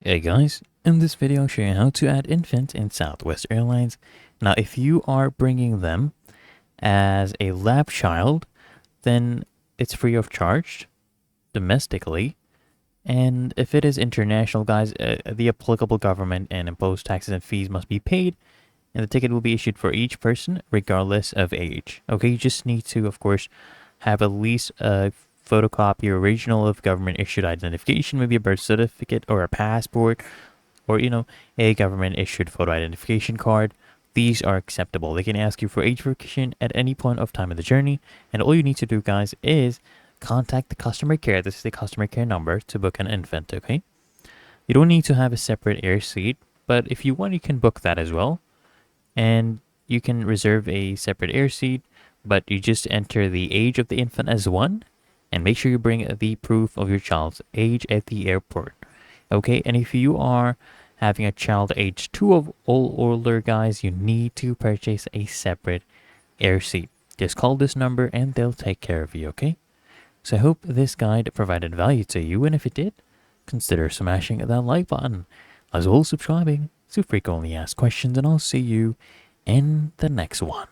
Hey guys, in this video I'll show you how to add infant in Southwest Airlines. Now if you are bringing them as a lab child, then it's free of charge domestically. And if it is international, guys, the applicable government and imposed taxes and fees must be paid, and the ticket will be issued for each person regardless of age. Okay, you just need to, of course, have at least a photocopy or original of government issued identification, maybe a birth certificate or a passport, or a government issued photo identification card. These are acceptable. They can ask you for age verification at any point of time in the journey, and all you need to do, guys, is contact the customer care. This is the customer care number to book an infant. Okay, you don't need to have a separate air seat, but if you want, you can book that as well, and you can reserve a separate air seat, but you just enter the age of the infant as 1, and make sure you bring the proof of your child's age at the airport. Okay, and if you are having a child age 2 of or older, guys, you need to purchase a separate air seat. Just call this number and they'll take care of you, okay? So I hope this guide provided value to you, and if it did, consider smashing that like button, as well as subscribing so frequently asked questions, and I'll see you in the next one.